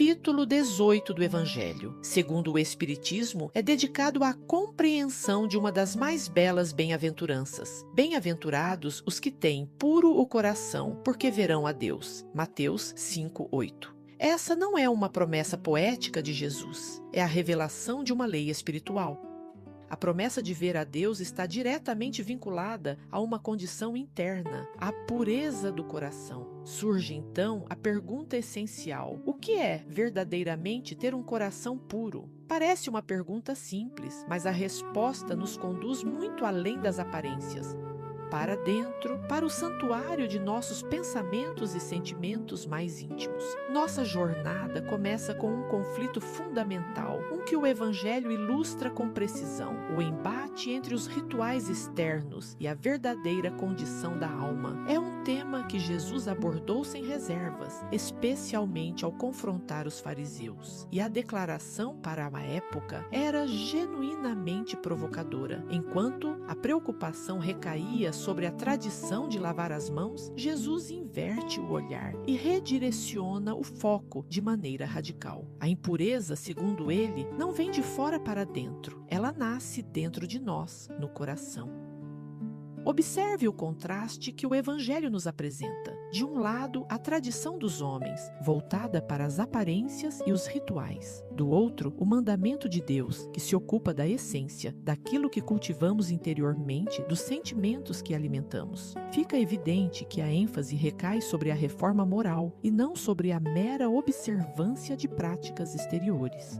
Capítulo 18 do Evangelho, segundo o Espiritismo, é dedicado à compreensão de uma das mais belas bem-aventuranças. Bem-aventurados os que têm puro o coração, porque verão a Deus. Mateus 5:8. Essa não é uma promessa poética de Jesus, é a revelação de uma lei espiritual. A promessa de ver a Deus está diretamente vinculada a uma condição interna, a pureza do coração. Surge então a pergunta essencial: o que é verdadeiramente ter um coração puro? Parece uma pergunta simples, mas a resposta nos conduz muito além das aparências. Para dentro, para o santuário de nossos pensamentos e sentimentos mais íntimos. Nossa jornada começa com um conflito fundamental, um que o Evangelho ilustra com precisão: o embate entre os rituais externos e a verdadeira condição da alma. É um tema que Jesus abordou sem reservas, especialmente ao confrontar os fariseus. E a declaração para a época era genuinamente provocadora. Enquanto a preocupação recaía sobre a tradição de lavar as mãos, Jesus inverte o olhar e redireciona o foco de maneira radical. A impureza, segundo ele, não vem de fora para dentro, ela nasce dentro de nós, no coração. Observe o contraste que o Evangelho nos apresenta. De um lado, a tradição dos homens, voltada para as aparências e os rituais. Do outro, o mandamento de Deus, que se ocupa da essência, daquilo que cultivamos interiormente, dos sentimentos que alimentamos. Fica evidente que a ênfase recai sobre a reforma moral e não sobre a mera observância de práticas exteriores.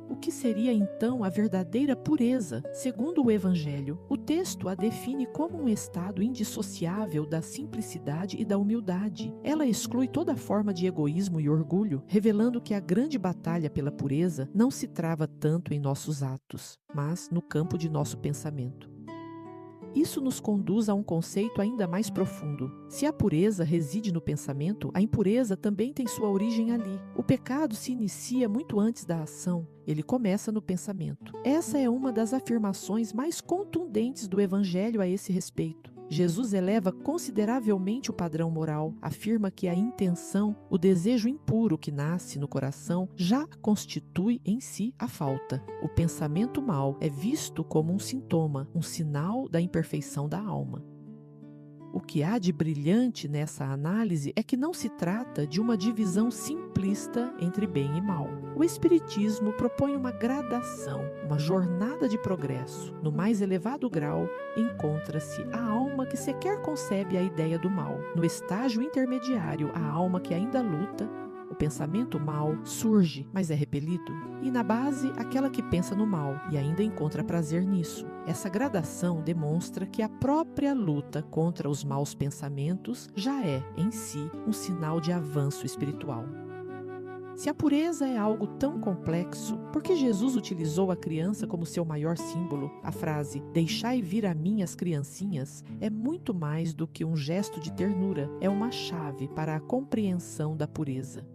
O que seria então a verdadeira pureza? Segundo o Evangelho, o texto a define como um estado indissociável da simplicidade e da humildade. Ela exclui toda forma de egoísmo e orgulho, revelando que a grande batalha pela pureza não se trava tanto em nossos atos, mas no campo de nosso pensamento. Isso nos conduz a um conceito ainda mais profundo. Se a pureza reside no pensamento, a impureza também tem sua origem ali. O pecado se inicia muito antes da ação. Ele começa no pensamento. Essa é uma das afirmações mais contundentes do Evangelho a esse respeito. Jesus eleva consideravelmente o padrão moral, afirma que a intenção, o desejo impuro que nasce no coração, já constitui em si a falta. O pensamento mau é visto como um sintoma, um sinal da imperfeição da alma. O que há de brilhante nessa análise é que não se trata de uma divisão simplista entre bem e mal. O Espiritismo propõe uma gradação, uma jornada de progresso. No mais elevado grau, encontra-se a alma que sequer concebe a ideia do mal. No estágio intermediário, a alma que ainda luta. O pensamento mau surge, mas é repelido. E na base, aquela que pensa no mal e ainda encontra prazer nisso. Essa gradação demonstra que a própria luta contra os maus pensamentos já é, em si, um sinal de avanço espiritual. Se a pureza é algo tão complexo, por que Jesus utilizou a criança como seu maior símbolo? A frase, deixai vir a mim as criancinhas, é muito mais do que um gesto de ternura, é uma chave para a compreensão da pureza.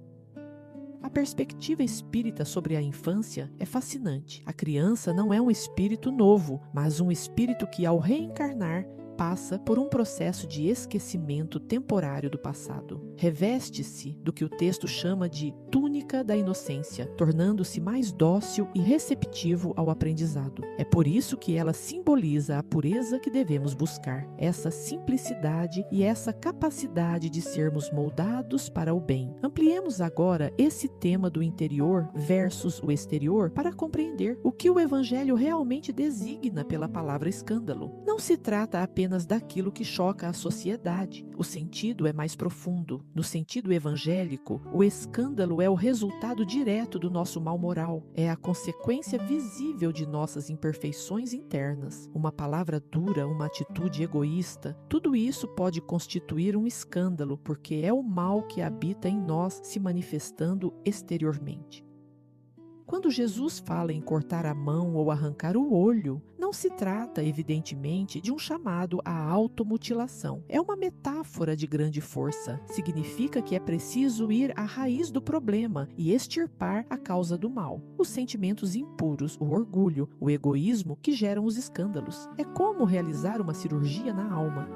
A perspectiva espírita sobre a infância é fascinante. A criança não é um espírito novo, mas um espírito que, ao reencarnar, passa por um processo de esquecimento temporário do passado. Reveste-se do que o texto chama de túnica da inocência, tornando-se mais dócil e receptivo ao aprendizado. É por isso que ela simboliza a pureza que devemos buscar, essa simplicidade e essa capacidade de sermos moldados para o bem. Ampliemos agora esse tema do interior versus o exterior para compreender o que o Evangelho realmente designa pela palavra escândalo. Não se trata apenas daquilo que choca a sociedade. O sentido é mais profundo. No sentido evangélico, o escândalo é o resultado direto do nosso mal moral. É a consequência visível de nossas imperfeições internas. Uma palavra dura, uma atitude egoísta, tudo isso pode constituir um escândalo, porque é o mal que habita em nós se manifestando exteriormente. Quando Jesus fala em cortar a mão ou arrancar o olho, não se trata, evidentemente, de um chamado à automutilação. É uma metáfora de grande força. Significa que é preciso ir à raiz do problema e extirpar a causa do mal. Os sentimentos impuros, o orgulho, o egoísmo que geram os escândalos. É como realizar uma cirurgia na alma.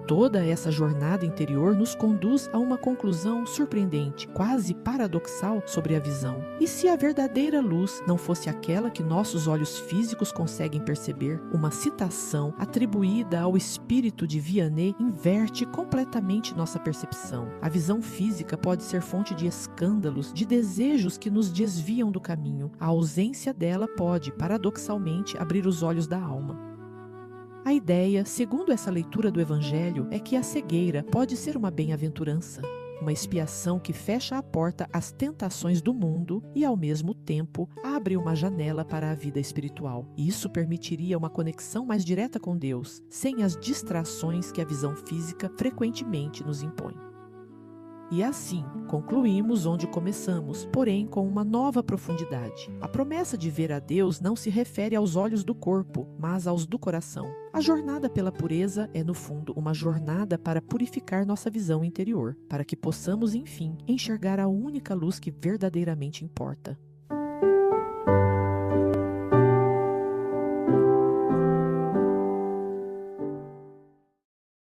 Toda essa jornada interior nos conduz a uma conclusão surpreendente, quase paradoxal sobre a visão. E se a verdadeira luz não fosse aquela que nossos olhos físicos conseguem perceber? Uma citação atribuída ao espírito de Vianney inverte completamente nossa percepção. A visão física pode ser fonte de escândalos, de desejos que nos desviam do caminho. A ausência dela pode, paradoxalmente, abrir os olhos da alma. A ideia, segundo essa leitura do Evangelho, é que a cegueira pode ser uma bem-aventurança, uma expiação que fecha a porta às tentações do mundo e, ao mesmo tempo, abre uma janela para a vida espiritual. Isso permitiria uma conexão mais direta com Deus, sem as distrações que a visão física frequentemente nos impõe. E assim, concluímos onde começamos, porém com uma nova profundidade. A promessa de ver a Deus não se refere aos olhos do corpo, mas aos do coração. A jornada pela pureza é, no fundo, uma jornada para purificar nossa visão interior, para que possamos, enfim, enxergar a única luz que verdadeiramente importa.